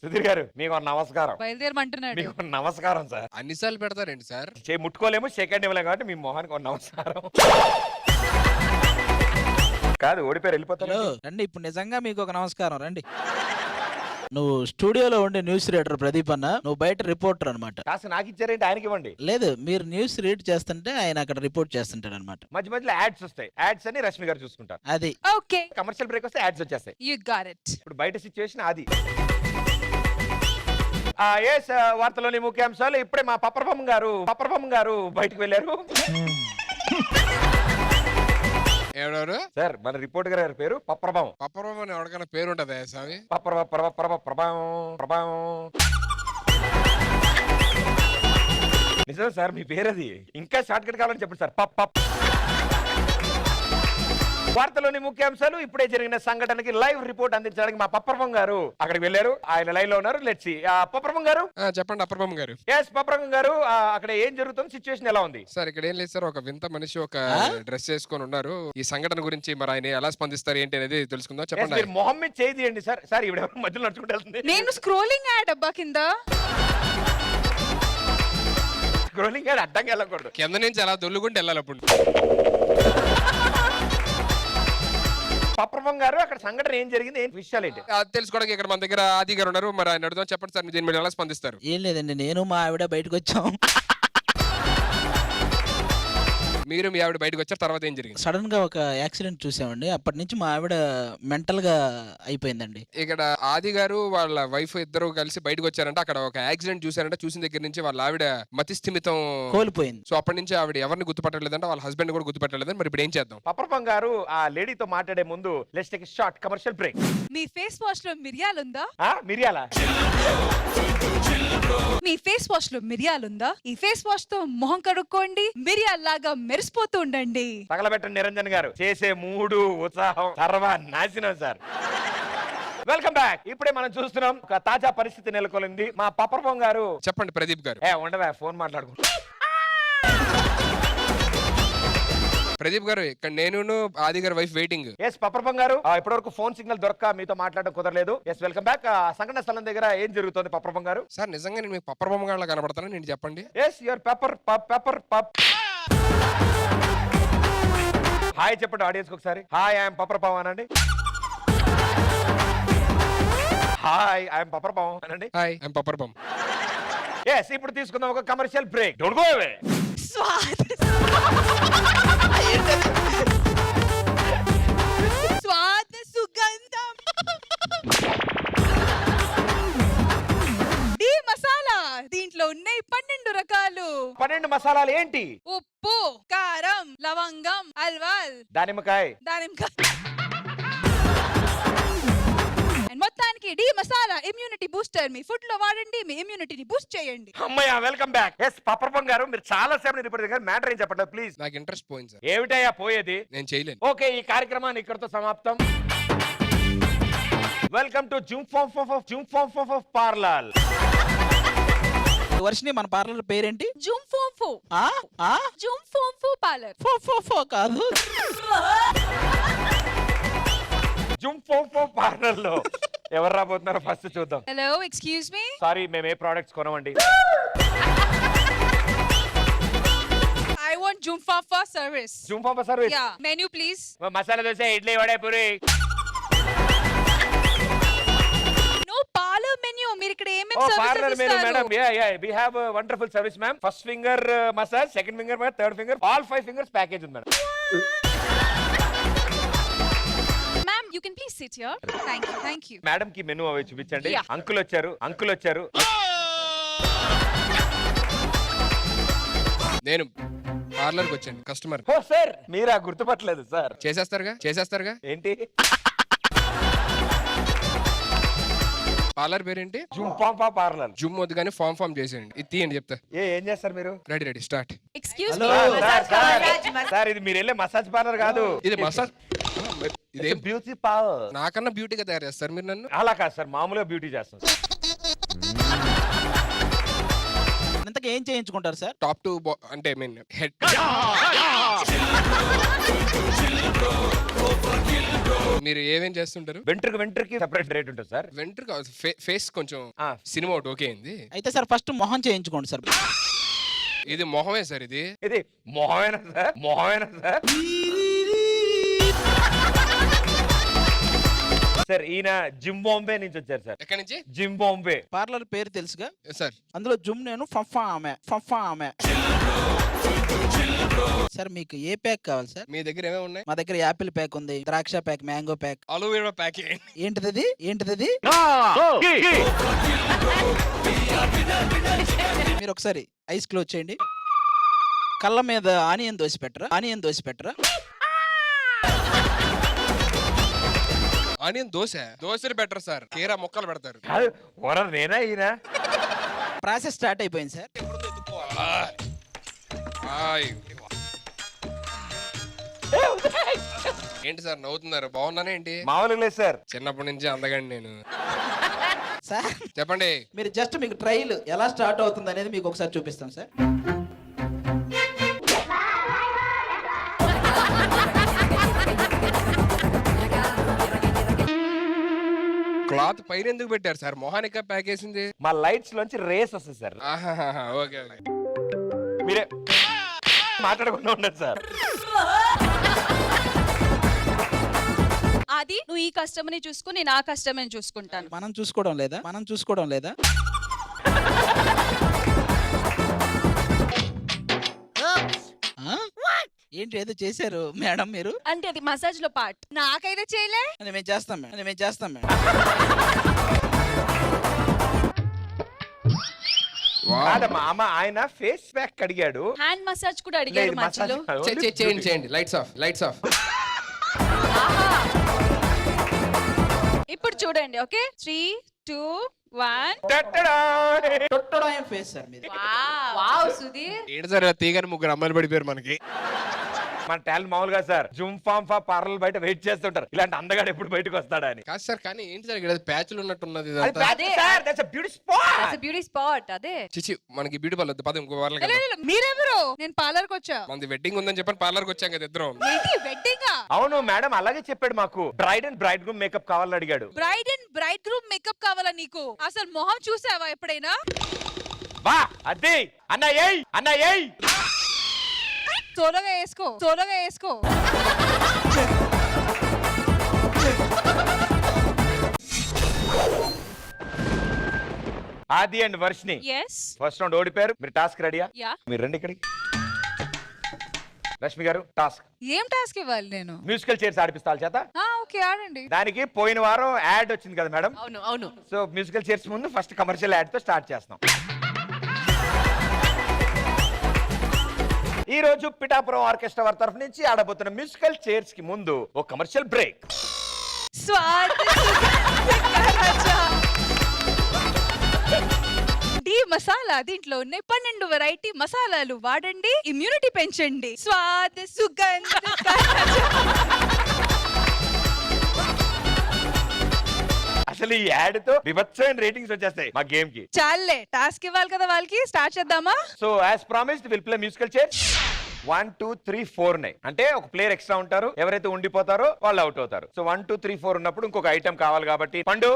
సుధీర్ గారు మీకు నమస్కారం. బయలుదేరమంటున్నాడు. మీకు నమస్కారం సార్. అన్నిసార్లు పెడతారేంటి సార్? ముట్టుకోలేము, సెకండ్ ఇవ్వలేము కాబట్టి మీ మొహానికి నమస్కారం. కాదు ఓడిపోయారు వెళ్ళిపోతారు. రండి ఇప్పుడు నిజంగా మీకు ఒక నమస్కారం. రండి. నువ్వు స్టూడియోలో ఉండే న్యూస్ రీడర్ ప్రదీప్ అన్న, నువ్వు బయట రిపోర్టర్ అనమాట. కాస్త నాకు ఇచ్చారేంటి ఆయనకి ఇవ్వండి. లేదు, మీరు న్యూస్ రీడ్ చేస్తుంటే ఆయన అక్కడ రిపోర్ట్ చేస్తుంటాడు అనమాట. మధ్య మధ్యలో యాడ్స్ వస్తాయి, యాడ్స్ అని రష్మి గారు చూసుకుంటారు. అది ఓకే, కమర్షియల్ బ్రేక్ వస్తే యాడ్స్ వచ్చేస్తాయి. You got it. ఇప్పుడు బయట సిచ్యువేషన్ అది. ఎస్, వార్తలోని ముఖ్యాంశాలు. ఇప్పుడే మా పప్పరపమ్మ గారు బయటకు వెళ్ళారు. ఎవరెవరు సార్ మన రిపోర్టర్ గారి పేరు పప్పరపం. పప్పరం అని ఎవరికైనా పేరు ఉంటదా స్వామి? ప్రభావం. నిజం సార్ మీ పేరు అది. ఇంకా షార్ట్ కట్ కావాలని చెప్పండి సార్. పప్. వార్తలోని ముఖ్యాంశాలు. ఇప్పుడే జరిగిన సంఘటనకి లైవ్ రిపోర్ట్ అందించడానికి మా పప్పరపం గారు అక్కడికి వెళ్ళారు. ఆయన లైవ్ లో ఉన్నారు. Let's see. పప్పరపం గారు చెప్పండి. అప్పరపం గారు. ఎస్ పప్పరపం గారు, అక్కడ ఏం జరుగుతుంది, సిచ్యువేషన్ ఎలా ఉంది? సార్ ఇక్కడ ఏం లేదు సార్, ఒక వింత మనిషి ఒక డ్రెస్ వేసుకొని ఉన్నారు. ఈ సంఘటన గురించి మరి ఆయన ఎలా స్పందిస్తారు ఏంటి అనేది తెలుసుకుందాం. చెప్పండి. మీరు మొహం మీద చేయండి సార్. సార్ ఈవిడ మధ్యలో నడుచుకుంటూ వెళ్తుంది. నేను స్క్రోలింగ్ యాడ్ అబ్బా కింద. స్క్రోలింగ్ యాడ్ అడ్డంగా వెళ్ళకూడదు. కింద నుంచి అలా దొల్లుకుంటూ వెళ్ళాలి. అప్పుడు పప్పరపం గారు అక్కడ సంఘటన ఏం జరిగింది, ఏం విషయాలు ఏంటి అది తెలుసుకోవడానికి ఇక్కడ మన దగ్గర ఆది గారు ఉన్నారు. మరి ఆయన అడుగుదాం. చెప్పండి సార్, దీని మీద ఎలా స్పందిస్తారు? ఏం లేదండి, నేను మా ఆవిడ బయటకు వచ్చాం. మీరు మీ ఆవిడ బయటకు వచ్చారు, తర్వాత ఏం జరిగింది? సడన్ గా ఒక యాక్సిడెంట్ చూసామండి. అప్పటి నుంచి మా ఆవిడ మెంటల్ గా అయిపోయిందండి. ఇక్కడ ఆది గారు వాళ్ళ వైఫ్ ఇద్దరు కలిసి బయటకు వచ్చారంట. అక్కడ ఒక యాక్సిడెంట్ చూసారంట. చూసిన దగ్గర నుంచి వాళ్ళ ఆవిడ మతి స్థిమితం కోల్పోయింది. సో అప్పటి నుంచి ఆవిడ ఎవరిని గుర్తుపట్టలేదంట, వాళ్ళ హస్బెండ్ కూడా గుర్తుపట్టలేదంట. మరి ఇప్పుడు ఏం చేద్దాం? పప్పరపం గారు ఆ లేడీతో మాట్లాడే ముందు let's take short commercial break. Me face wash లో మిరియాలుందా? మిరియాల మీ ఫేస్ వాష్ లో మిరియాలుందా? ఈ ఫేస్ వాష్ తో మొహం కడుక్కోండి, మిరియాల్లాగా మెరిసిపోతూ ఉండండి. తగలబెట్టండి నిరంజన్ గారు. చేసే మూడు ఉత్సాహం సర్వనాశనం సార్. Welcome back. ఇప్పుడే మనం చూస్తున్నాం ఒక తాజా పరిస్థితి నెలకొంది. మా పప్పరపం గారు. చెప్పండి ప్రదీప్ గారు. ఉండవా ఫోన్ మాట్లాడుకుంటా. ప్రదీప్ గారు, ఇక్కడ నేను ఆది గారి వైఫ్ వెయిటింగ్. ఎస్ పప్పరపం గారు, ఇప్పటివరకు ఫోన్ సిగ్నల్ దొరక్క మీతో మాట్లాడడం కుదరలేదు. Yes welcome back. సంఘటన స్థలం దగ్గర ఏం జరుగుతుంది పప్పరపం గారు? సార్ నిజంగా నేను మీకు పప్పర్ బొమ్మ గారిలా కనబడతాను. నేను చెప్పండి. ఎస్ యువర్ పెప్పర్ పప్. హాయ్ చెప్పండి ఆడియన్స్ ఒకసారి. హాయ్ ఐఎమ్ పప్పరపం అనండి. హాయ్ ఐఎమ్ పప్పరపం అనండి. హాయ్ ఐఎమ్ పప్పర్ బొమ్మ. ఎస్ ఇప్పుడు తీసుకుందాం ఒక commercial break. Don't go away. స్వాద సుగంధం డి మసాలా. దీంట్లో ఉన్నాయి 12 రకాలు. 12 మసాలాలు ఏంటి? ఉప్పు, కారం, లవంగం, అల్వాల్, దానిమ్మకాయ. మొత్తానికి డి మసాలా ఇమ్యూనిటీ బూస్టర్. మీ ఫుడ్ లో వాడండి, మీ ఇమ్యూనిటీని బూస్ట్ చేయండి. అమ్మయ్య వెల్కమ్ బ్యాక్. ఎస్ పప్పరపం గారు, మీరు చాలా సేపు రిపోర్ట్ గారు మ్యాటర్ ఏం చెప్పండి ప్లీజ్. నాకు ఇంట్రెస్ట్ పోయింది సార్. ఏమిటయ్యా పోయేది? నేను చేయలేను. ఓకే, ఈ కార్యక్రమాన్ని ఇక్కడతో సమాప్తం. Welcome to Zoom parlour. Varshini, మన పార్లర్ పేరేంటి? జూమ్ ఫోంఫో. జూమ్ ఫోంఫో పార్లర్. ఫో కాదు, జూమ్ పార్లర్ లో ఎవరు రాబోతున్నారో ఫస్ట్ చూద్దాం. Hello, excuse me. సారీ, మేము ఏ ప్రొడక్ట్స్ కొనమండి. I want Joom Fafa service. Zoom service. Yeah, menu please. Masala dosa, idli, vada, puri. No parlor menu. మీరు ఇక్కడ ఏమేం పార్లర్ సర్వీసెస్ మెనూ ఇస్తారు? Madam. We have a wonderful service ma'am. First finger massage, second finger massage, third finger, all 5 fingers package ఉంది madam. Ma'am, you can please sit here. Thank you. Madam కి menu అవి చూపించండి. Yeah. Uncle వచ్చారు. నేను పార్లర్కి వచ్చాను customer. ఓ sir, మీరా గుర్తుపట్టలేదు sir. చేసేస్తారుగా ఏంటి? పార్లర్ పేరేంటి? Zoom parlour. జుమ్ వద్దు కానీ ఫామ్ చేసేయండి. ఇది తీయండి చెప్తా. ఏం చేస్తారు మీరు? Ready start. Excuse Hello. me. Sir ఇది మీరు వెళ్ళే మసాజ్ పార్లర్ కాదు. ఇది మసాజ్. ఇదేం బ్యూటీ పార్లర్. నాకన్నా బ్యూటీగా తయారు చేస్తారు మీరు నన్ను. అలా కాదు సార్, మామూలుగా బ్యూటీ చేస్తాం. ఇంతకు ఏం చేయించుకుంటారు సార్? టాప్ టు అంటే మీన్ హెడ్ మీరు ఏమేం చేస్తుంటారు? వెంట్రుకి సెపరేట్ రేట్ ఉంటుంది సార్. వెంట్రుక ఫేస్ కొంచెం ఆ. సినిమా ఒకటి ఓకే అయింది. అయితే సార్ ఫస్ట్ మొహం చేయించుకోండి సార్. ఇది మొహమే సార్. ఇది ఇది మొహమేనా సార్? సార్ ఈయన జింబాంబే నుంచి వచ్చారు సార్. ఎక్కడి నుంచి? జింబాంబే. పార్లర్ పేరు తెలుసుగా సార్. అందులో జుమ్ నేను ఫఫా ఆమె. సార్ మీకు ఏ ప్యాక్ కావాలి సార్? మీ దగ్గర ఏమేమి ఉన్నాయి? మా దగ్గర యాపిల్ ప్యాక్ ఉంది, ద్రాక్ష pack, mango pack. Aloe vera packet. ఏంటిది? మీరు ఒకసారి ఐస్ క్లోజ్ చేయండి. కళ్ళ మీద ఆనియన్ దోశ పెట్టరా? ఆనియన్ దోశలు బెటర్ సార్. కీరా మొక్కలు పెడతారు. కాదు ఓనర్ నేనా ఈయన? ప్రాసెస్ స్టార్ట్ అయిపోయింది సార్. ఆయ్. ఏంటి సార్ నవ్వుతున్నారు? బాగున్నానే ఏంటి? మామూలుగా లేదు సార్. చిన్నప్పటి నుంచి అందగాండి నేను. సార్ చెప్పండి. మీరు జస్ట్ మీకు ట్రైల్ ఎలా స్టార్ట్ అవుతుంది అనేది మీకు ఒకసారి చూపిస్తాం సార్. క్లాత్ పైన ఎందుకు పెట్టారు సార్? మొహానిక ప్యాక్ వేసింది. మా లైట్స్ లోంచి రేస్ వస్తుంది సార్. ఓకే. మీరే మాట్లాడకుండా ఉండదు సార్. అది నువ్వు ఈ కస్టమర్ని చూసుకో, నేను ఆ కస్టమర్ని చూసుకుంటాను. మనం చూసుకోవడం లేదా? ఆ? ఏంటి ఏదో చేశారు మేడం మీరు? అంటే అది మసాజ్ లో పార్ట్. నాకైతే చేయలే. మేము చేస్తాం మేడం. కాదమ్మా, ఆయన ఫేస్ ప్యాక్ అడిగాడు. హ్యాండ్ మసాజ్ కూడా అడిగాడు లేదు, మధ్యలో. మసాజ్ చేయండి. Lights off. ఇప్పుడు చూడండి. ఓకే 3, 2, 1. టొట్టడాయం ఫేస్ సార్ మీది. వావ్ సుధీర్. ఏంటి సార్ తీగని ముగ్గురు అమ్మాయిలు పడిపోయారు మనకి. మన టాలెంట్ మామూలుగా సార్ జూమ్ ఫామ్ పార్లర్ బయట వెయిట్ చేస్తుంటారు. ఇలాంటి అందగాడు ఎప్పుడు బయటకు వస్తాడా అని. కాదు సార్, కానీ ఏంటి సార్ ఇక్కడ ప్యాచ్లు ఉన్నట్టున్నది అది ఇదంతా. patch sir, that's a beauty spot. Beauty spot అదే. చిచి మనకి బ్యూటీ పార్లర్ పద ఇంకో వారాలకి లే, లే, లే, మీరెవరు? నేను పార్లర్ కి వచ్చా. మనది వెడ్డింగ్ ఉందని చెప్పని పార్లర్కి వచ్చాం కదా ఇద్దరం. ఏంటి వెడ్డింగ్? అవును మేడం, అలాగే చెప్పాడు మాకు. Bride and braid groom makeup కావాలని అడిగాడు. Bride and braid groom makeup కావాలా నీకు? అసలు మొహం చూసావా ఎప్పుడైనా? వా అది అన్న ఏయ్ సోలోగా వేసుకో. ఆది and Varshini yes first round ఓడిపోయారు. మీరు టాస్క్ రెడీయా? యా. మీరు రండి ఇక్కడికి. రష్మి గారు టాస్క్. ఏం టాస్క్ ఇవ్వాలి నేను? మ్యూజికల్ చైర్స్ ఆడిపిస్తాల చేత. ఓకే ఆడండి. దానికి పోయిన వారం యాడ్ వచ్చింది కదా మేడం. అవును. సో మ్యూజికల్ చైర్స్ ముందు ఫస్ట్ కమర్షియల్ యాడ్ తో స్టార్ట్ చేస్తాం. ఈ రోజు పిఠాపురం ఆర్కెస్ట్రా వారి తరఫు నుంచి ఆడబోతున్న మ్యూజికల్ చైర్స్ కి ముందు ఒక కమర్షియల్ బ్రేక్. డి మసాలా, దీంట్లో ఉన్నాయి 12 వెరైటీ మసాలాలు. వాడండి, ఇమ్యూనిటీ పెంచండి. స్వాద్ సుగంధ. అసలు ఈ యాడ్ తో విభత్సమైన రేటింగ్స్ వచ్చేస్తాయి మా గేమ్ కి. చాలే, టాస్క్ ఇవ్వాలి కదా వాళ్ళకి. స్టార్ట్ చేద్దామా? So as promised will play musical chairs. 1, 2, 3, 4 ఉన్నాయి. అంటే ఒక ప్లేయర్ ఎక్స్ట్రా ఉంటారు. ఎవరైతే ఉండిపోతారో వాళ్ళు అవుట్ అవుతారు. సో 1, 2, 3, 4 ఉన్నప్పుడు ఇంకొక ఐటమ్ కావాలి కాబట్టి పండు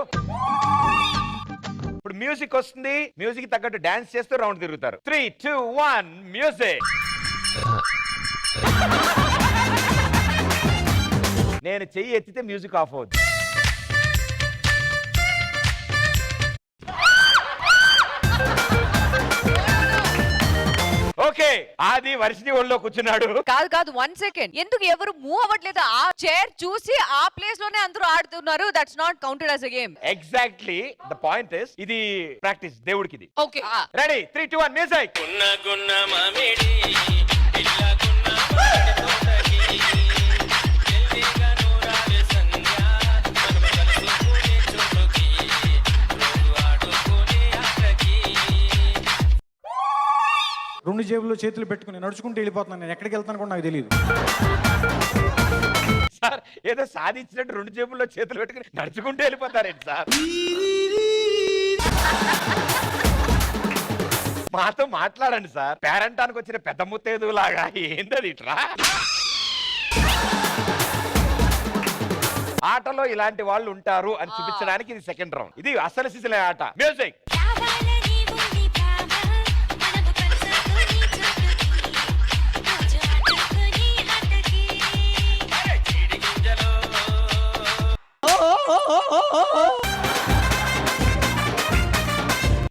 ఇప్పుడు మ్యూజిక్ వస్తుంది. మ్యూజిక్ తగ్గట్టు డాన్స్ చేస్తూ రౌండ్ తిరుగుతారు. 3, 2, 1 మ్యూజిక్. నేను చెయ్యి ఎత్తితే మ్యూజిక్ ఆఫ్ అవుతుంది. ఓకే, ఆది వర్షిని ఒళ్ళో కూర్చున్నాడు. కాదు 1 సెకండ్. ఎందుకు ఎవరు మూవ్ అవ్వట్లేదు? ఆ చైర్ చూసి ఆ ప్లేస్ లోనే అందరూ ఆడుతున్నారు. That's not counted as a game. Exactly the point is ఇది ప్రాక్టీస్ దేవుడికి ఇది. Okay ready 3, 2, 1 music. రెండు జేబుల్లో చేతులు పెట్టుకుని నడుచుకుంటూ వెళ్ళిపోతున్నాను. నేను ఎక్కడికి వెళ్తాను కూడా నాకు తెలియదు. సార్ ఏదో సాధించినట్టు 2 జేబుల్లో చేతులు పెట్టుకుని నడుచుకుంటూ వెళ్ళిపోతారేంటి సార్? మాతో మాట్లాడండి సార్. పేరంటానికి వచ్చిన పెద్ద ముత్తేదు లాగా ఏందది ఇట్రా? ఆ ఆటలో ఇలాంటి వాళ్ళు ఉంటారు అని చూపించడానికి ఇది సెకండ్ రౌండ్. ఇది అసలు సిసలే ఆట. మ్యూజిక్.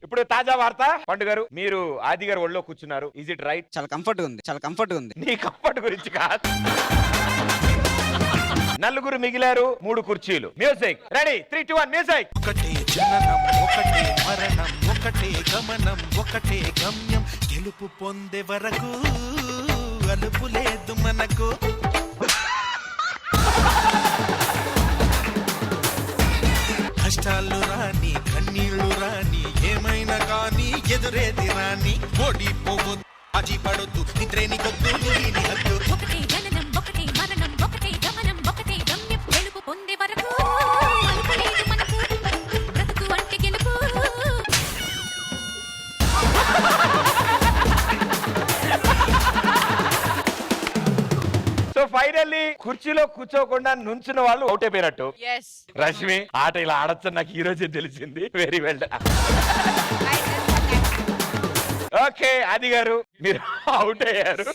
ఇప్పుడు తాజా వార్త. పండు గారు, మీరు ఆది గారు ఒళ్ళో కూర్చున్నారు. Is it right? చాలా కంఫర్ట్ ఉంది, చాలా కంఫర్ట్ ఉంది. నీ కంఫర్ట్ గురించి కాదు. నలుగురు మిగిలారు, 3 కుర్చీలు. Music ready. 3, 2, 1 మ్యూజిక్. ఒకటే జననం, ఒకటే మరణం, ఒకటే గమనం, ఒకటే గమ్యం. గెలుపు పొందే వరకు అలుపు లేదు మనకు. కష్టాలు రాని, కన్నీళ్లు రాని, ఏమైనా కానీ ఎదురేది రాని. ఓడిపోవద్దు, ఆజీ పడొద్దు, నిద్రేని కొద్దు, నీని హద్దు. ఒకటే జననం, ఒకటే మరణం, ఒకటే గమనం, ఒకటే గమ్యం. గెలుపు పొందే వరకు అలుపు లేదు మనకు. బ్రతుకు అంటే గెలుపు. సో ఫైనల్లీ కుర్చీలో కూర్చోకుండా నుంచున్న వాళ్ళు అవుట్ అయిపోయినట్టు. ఎస్. రష్మి, ఆట ఇలా ఆడొచ్చు నాకు ఈ రోజే తెలిసింది. Very well. ఓకే ఆది గారు, మీరు అవుట్ అయ్యారు.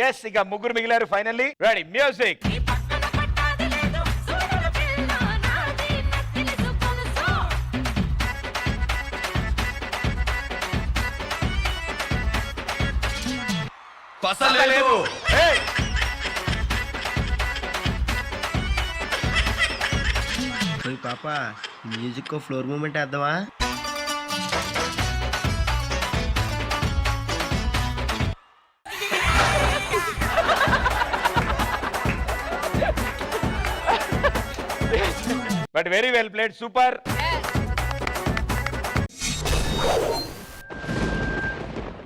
ఎస్, ఇక 3 మిగిలారు ఫైనల్లీ. Ready music. పసలేదు. ఏయ్! పాప మ్యూజిక్ ఫ్లోర్ మూమెంట్ వేద్దామా? But very well played, super.